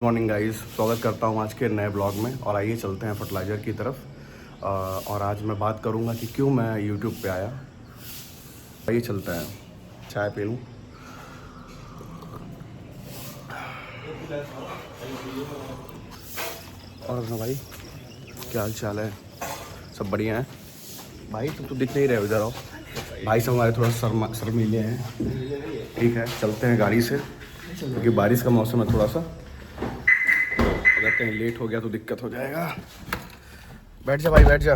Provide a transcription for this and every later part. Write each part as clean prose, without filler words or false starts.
Morning guys, स्वागत करता हूँ आज के नए ब्लॉग में। और आइए चलते हैं फर्टिलाइज़र की तरफ। और आज मैं बात करूँगा कि क्यों मैं यूट्यूब पे आया। आइए चलते हैं, चाय पी लूँ। और ना भाई, क्या हाल चाल है? सब बढ़िया है भाई? तुम तो दिख नहीं रहे हो, इधर आओ। भाई सब हमारे थोड़ा शर्मीले हैं। ठीक है, चलते हैं गाड़ी से क्योंकि बारिश का मौसम है। थोड़ा सा अगर कहीं लेट हो गया तो दिक्कत हो जाएगा। बैठ जा भाई, बैठ जा।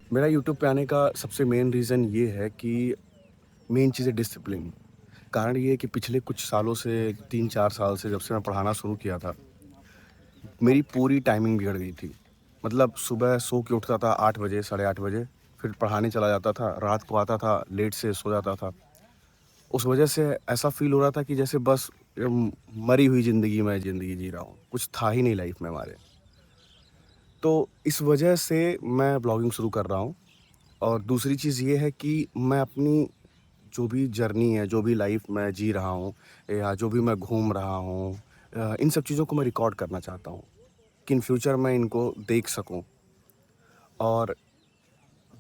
मेरा यूट्यूब पे आने का सबसे मेन रीज़न ये है कि मेन चीज़ है डिसिप्लिन। कारण ये है कि पिछले कुछ सालों से 3-4 साल से जब से मैं पढ़ाना शुरू किया था, मेरी पूरी टाइमिंग बिगड़ गई थी। मतलब सुबह सो के उठता था 8 बजे, साढ़े 8 बजे, फिर पढ़ाने चला जाता था, रात को आता था, लेट से सो जाता था। उस वजह से ऐसा फ़ील हो रहा था कि जैसे बस मरी हुई ज़िंदगी में ज़िंदगी जी रहा हूँ, कुछ था ही नहीं लाइफ में हमारे। तो इस वजह से मैं ब्लॉगिंग शुरू कर रहा हूँ। और दूसरी चीज़ ये है कि मैं अपनी जो भी जर्नी है, जो भी लाइफ मैं जी रहा हूँ या जो भी मैं घूम रहा हूँ, इन सब चीज़ों को मैं रिकॉर्ड करना चाहता हूँ कि इन फ्यूचर मैं इनको देख सकूँ। और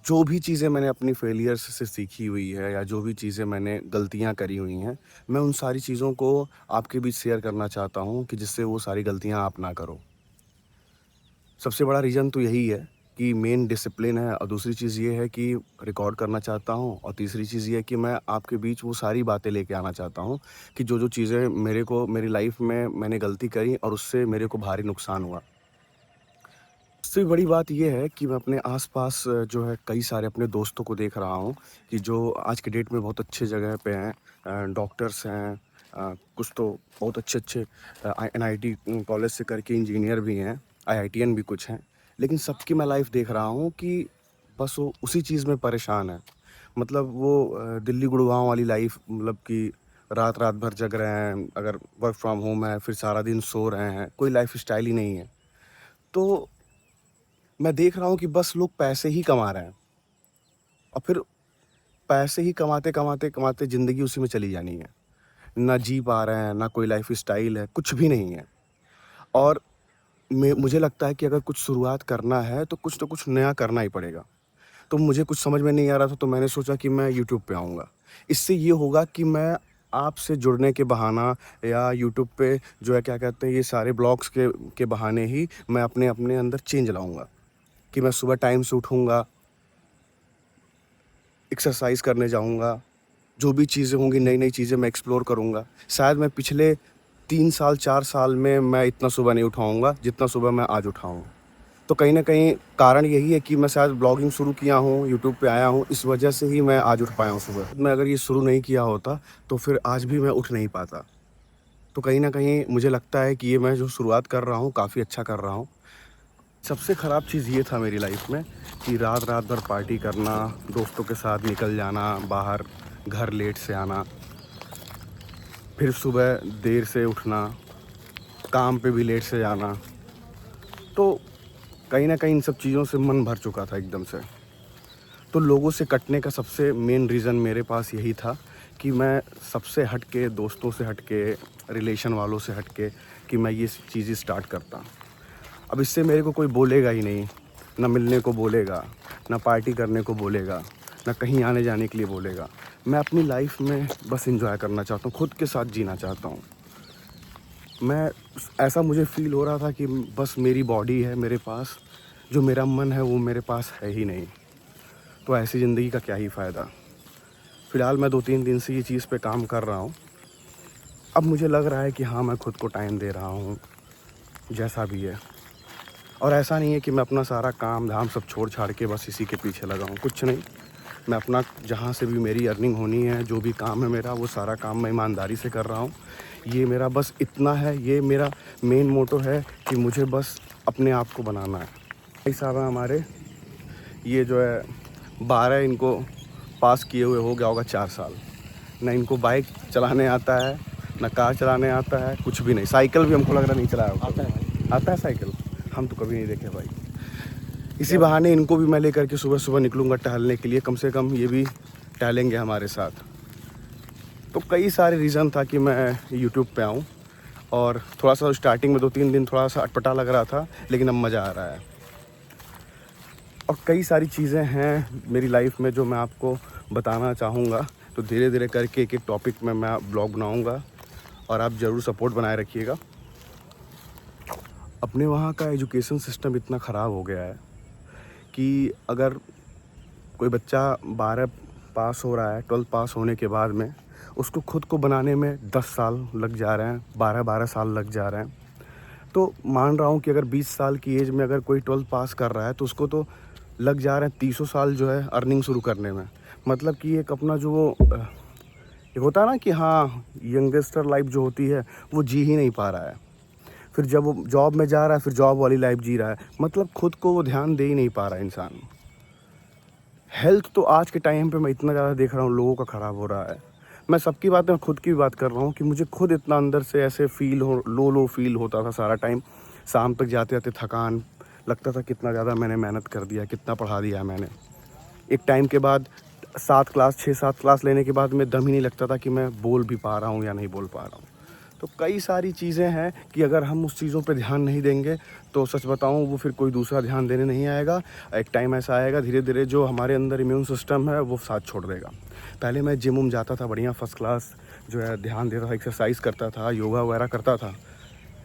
जो भी चीज़ें मैंने अपनी फेलियर्स से सीखी हुई है या जो भी चीज़ें मैंने गलतियाँ करी हुई हैं, मैं उन सारी चीज़ों को आपके बीच शेयर करना चाहता हूँ कि जिससे वो सारी गलतियाँ आप ना करो। सबसे बड़ा रीज़न तो यही है कि मेन डिसिप्लिन है, और दूसरी चीज़ ये है कि रिकॉर्ड करना चाहता हूँ, और तीसरी चीज़ ये है कि मैं आपके बीच वो सारी बातें लेके आना चाहता हूँ कि जो चीज़ें मेरे को मेरी लाइफ में मैंने गलती करी और उससे मेरे को भारी नुकसान हुआ। सबसे बड़ी बात ये है कि मैं अपने आस-पास जो है कई सारे अपने दोस्तों को देख रहा हूँ कि जो आज के डेट में बहुत अच्छे जगह पे हैं। डॉक्टर्स हैं, कुछ तो बहुत अच्छे-अच्छे एनआईटी कॉलेज से करके इंजीनियर भी हैं, आईआईटीएन भी कुछ हैं। लेकिन सबकी मैं लाइफ़ देख रहा हूँ कि बस वो उसी चीज़ में परेशान है। मतलब वो दिल्ली गुड़गाँव वाली लाइफ़, मतलब कि रात-रात भर जग रहे हैं, अगर वर्क फ्रॉम होम है, फिर सारा दिन सो रहे हैं, कोई लाइफ़स्टाइल ही नहीं है। तो मैं देख रहा हूँ कि बस लोग पैसे ही कमा रहे हैं, और फिर पैसे ही कमाते ज़िंदगी उसी में चली जानी है। ना जी पा रहे हैं, ना कोई लाइफ़स्टाइल है, कुछ भी नहीं है। और मुझे लगता है कि अगर कुछ शुरुआत करना है तो कुछ न कुछ नया करना ही पड़ेगा। तो मुझे कुछ समझ में नहीं आ रहा था, तो मैंने सोचा कि मैं यूट्यूब पे आऊँगा। इससे ये होगा कि मैं आपसे जुड़ने के बहाना या यूट्यूब पे जो है क्या कहते हैं, ये सारे ब्लॉग्स के बहाने ही मैं अपने अपने अंदर चेंज लाऊँगा कि मैं सुबह टाइम से उठूँगा, एक्सरसाइज़ करने जाऊँगा, जो भी चीज़ें होंगी, नई-नई चीज़ें मैं एक्सप्लोर करूँगा। शायद मैं पिछले 3 साल, 4 साल में मैं इतना सुबह नहीं उठा होऊँगा, जितना सुबह मैं आज उठा हूँ। तो कहीं न कहीं कारण यही है कि मैं शायद ब्लॉगिंग शुरू किया हूँ, यूट्यूब पे आया हूँ, इस वजह से ही मैं आज उठ पाया हूँ सुबह। मैं अगर ये शुरू नहीं किया होता, तो फिर आज भी मैं उठ नहीं पाता। तो कहीं न कहीं मुझे लगता है कि ये मैं जो शुरुआत कर रहा हूँ, काफ़ी अच्छा कर रहा हूँ। सबसे ख़राब चीज़ ये था मेरी लाइफ में कि रात-रात भर पार्टी करना, दोस्तों के साथ निकल जाना बाहर, घर लेट से आना, फिर सुबह देर से उठना, काम पे भी लेट से जाना। तो कहीं न कहीं इन सब चीज़ों से मन भर चुका था एकदम से। तो लोगों से कटने का सबसे मेन रीज़न मेरे पास यही था कि मैं सबसे हट के, दोस्तों से हट के, रिलेशन वालों से हट के, कि मैं ये चीज़ें स्टार्ट करता। अब इससे मेरे को कोई बोलेगा ही नहीं, ना मिलने को बोलेगा, ना पार्टी करने को बोलेगा, ना कहीं आने-जाने के लिए बोलेगा। मैं अपनी लाइफ़ में बस एन्जॉय करना चाहता हूँ, खुद के साथ जीना चाहता हूँ। मैं ऐसा मुझे फ़ील हो रहा था कि बस मेरी बॉडी है मेरे पास, जो मेरा मन है वो मेरे पास है ही नहीं। तो ऐसी ज़िंदगी का क्या ही फ़ायदा। फ़िलहाल मैं 2-3 दिन से ये चीज़ पे काम कर रहा हूँ। अब मुझे लग रहा है कि हाँ, मैं खुद को टाइम दे रहा हूँ, जैसा भी है। और ऐसा नहीं है कि मैं अपना सारा काम-धाम सब छोड़-छाड़ के बस इसी के पीछे लगा हूँ, कुछ नहीं। मैं अपना जहाँ से भी मेरी अर्निंग होनी है, जो भी काम है मेरा, वो सारा काम मैं ईमानदारी से कर रहा हूँ। ये मेरा बस इतना है, ये मेरा मेन मोटो है कि मुझे बस अपने आप को बनाना है। भाई साहब हैं हमारे, ये जो है 12 इनको पास किए हुए हो गया होगा 4 साल। ना इनको बाइक चलाने आता है, ना कार चलाने आता है, कुछ भी नहीं। साइकिल भी हमको लग रहा नहीं चलाया होगा। आता है भाई। आता है साइकिल? हम तो कभी नहीं देखे भाई। इसी बहाने इनको भी मैं लेकर के सुबह सुबह निकलूँगा टहलने के लिए, कम से कम ये भी टहलेंगे हमारे साथ। तो कई सारे रीज़न था कि मैं यूट्यूब पे आऊँ, और थोड़ा सा स्टार्टिंग में 2-3 दिन थोड़ा सा अटपटा लग रहा था, लेकिन अब मज़ा आ रहा है। और कई सारी चीज़ें हैं मेरी लाइफ में जो मैं आपको बताना चाहूँगा, तो धीरे धीरे करके एक एक टॉपिक में मैं ब्लॉग बनाऊँगा, और आप ज़रूर सपोर्ट बनाए रखिएगा। अपने वहाँ का एजुकेशन सिस्टम इतना ख़राब हो गया है कि अगर कोई बच्चा 12 पास हो रहा है, 12 पास होने के बाद में उसको खुद को बनाने में 10 साल लग जा रहे हैं, 12-12 साल लग जा रहे हैं। तो मान रहा हूँ कि अगर 20 साल की एज में अगर कोई 12 पास कर रहा है तो उसको तो लग जा रहे हैं 30 साल जो है अर्निंग शुरू करने में। मतलब कि एक अपना जो वो एक होता है ना कि हाँ, यंगस्टर लाइफ जो होती है वो जी ही नहीं पा रहा है। फिर जब वो जॉब में जा रहा है, फिर जॉब वाली लाइफ जी रहा है, मतलब खुद को वो ध्यान दे ही नहीं पा रहा है इंसान। हेल्थ तो आज के टाइम पे मैं इतना ज़्यादा देख रहा हूँ लोगों का ख़राब हो रहा है। मैं सबकी बात में खुद की भी बात कर रहा हूँ कि मुझे खुद इतना अंदर से ऐसे लो फील होता था सारा टाइम। शाम तक जाते जाते थकान लगता था, कितना ज़्यादा मैंने मेहनत कर दिया, कितना पढ़ा दिया मैंने। एक टाइम के बाद 6-7 क्लास लेने के बाद में दम ही नहीं लगता था कि मैं बोल भी पा रहा हूँ या नहीं बोल पा रहा हूँ। तो कई सारी चीज़ें हैं कि अगर हम उस चीज़ों पे ध्यान नहीं देंगे तो सच बताऊँ वो फिर कोई दूसरा ध्यान देने नहीं आएगा। एक टाइम ऐसा आएगा धीरे धीरे जो हमारे अंदर इम्यून सिस्टम है वो साथ छोड़ देगा। पहले मैं जिम जाता था, बढ़िया फर्स्ट क्लास जो है ध्यान देता था, एक्सरसाइज करता था, योगा वगैरह करता था,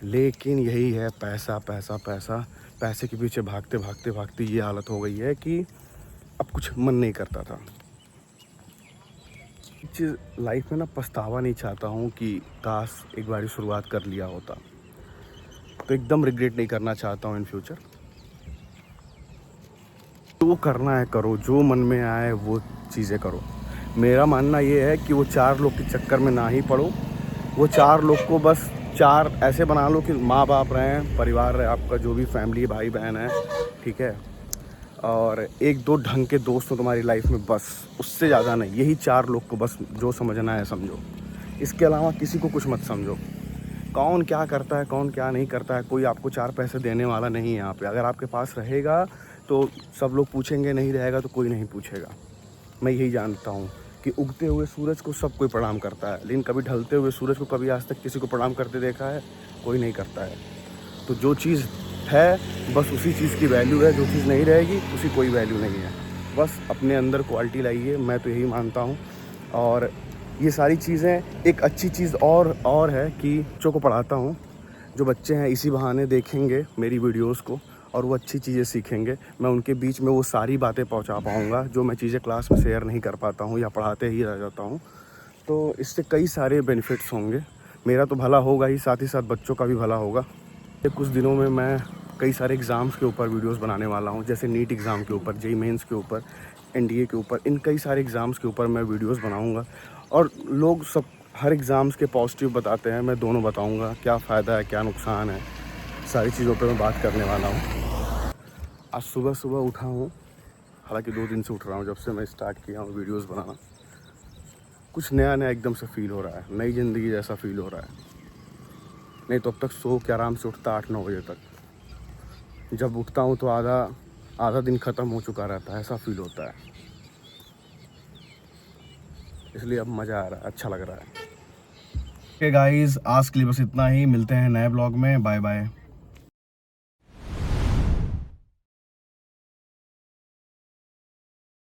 लेकिन यही है पैसा पैसा पैसा, पैसे के पीछे भागते भागते भागते ये हालत हो गई है कि अब कुछ मन नहीं करता था। चीज़ लाइफ में ना पछतावा नहीं चाहता हूँ कि काश एक बारी शुरुआत कर लिया होता, तो एकदम रिग्रेट नहीं करना चाहता हूँ इन फ्यूचर। जो करना है करो, जो मन में आए वो चीज़ें करो। मेरा मानना ये है कि वो 4 लोग के चक्कर में ना ही पड़ो। वो 4 लोग को बस 4 ऐसे बना लो कि माँ बाप रहें, परिवार रहे आपका, जो भी फैमिली भाई बहन है, ठीक है, और 1-2 ढंग के दोस्त हो तुम्हारी लाइफ में, बस उससे ज़्यादा नहीं। यही 4 लोग को बस जो समझना है समझो, इसके अलावा किसी को कुछ मत समझो। कौन क्या करता है, कौन क्या नहीं करता है, कोई आपको 4 पैसे देने वाला नहीं है यहाँ पे। अगर आपके पास रहेगा तो सब लोग पूछेंगे, नहीं रहेगा तो कोई नहीं पूछेगा। मैं यही जानता हूँ कि उगते हुए सूरज को सब कोई प्रणाम करता है, लेकिन कभी ढलते हुए सूरज को कभी आज तक किसी को प्रणाम करते देखा है? कोई नहीं करता है। तो जो चीज़ है बस उसी चीज़ की वैल्यू है, जो चीज़ नहीं रहेगी उसकी कोई वैल्यू नहीं है। बस अपने अंदर क्वालिटी लाइए, मैं तो यही मानता हूँ। और ये सारी चीज़ें, एक अच्छी चीज़ और है कि बच्चों को पढ़ाता हूँ। जो बच्चे हैं इसी बहाने देखेंगे मेरी वीडियोस को और वो अच्छी चीज़ें सीखेंगे। मैं उनके बीच में वो सारी बातें पहुँचा पाऊँगा जो मैं चीज़ें क्लास में शेयर नहीं कर पाता हूँ या पढ़ाते ही रह जाता हूँ। तो इससे कई सारे बेनिफिट्स होंगे। मेरा तो भला होगा ही, साथ ही साथ बच्चों का भी भला होगा। कुछ दिनों में मैं कई सारे एग्ज़ाम्स के ऊपर वीडियोस बनाने वाला हूँ, जैसे नीट एग्ज़ाम के ऊपर, जेईई मेंस के ऊपर, एनडीए के ऊपर, इन कई सारे एग्ज़ाम्स के ऊपर मैं वीडियोस बनाऊँगा। और लोग सब हर एग्ज़ाम्स के पॉजिटिव बताते हैं, मैं दोनों बताऊँगा, क्या फ़ायदा है क्या नुकसान है, सारी चीज़ों पे मैं बात करने वाला हूँ। आज सुबह सुबह उठा हूँ, हालांकि 2 दिन से उठ रहा हूँ, जब से मैं स्टार्ट किया हूँ वीडियोस बनाना। कुछ नया नया एकदम से फ़ील हो रहा है, नई ज़िंदगी जैसा फ़ील हो रहा है। नहीं तो अब तक सो के आराम से उठता 8-9 बजे तक। जब उठता हूँ तो आधा दिन ख़त्म हो चुका रहता है, ऐसा फील होता है। इसलिए अब मज़ा आ रहा है, अच्छा लग रहा है। ओके गाइस, आज के लिए बस इतना ही। मिलते हैं नए ब्लॉग में। Bye bye.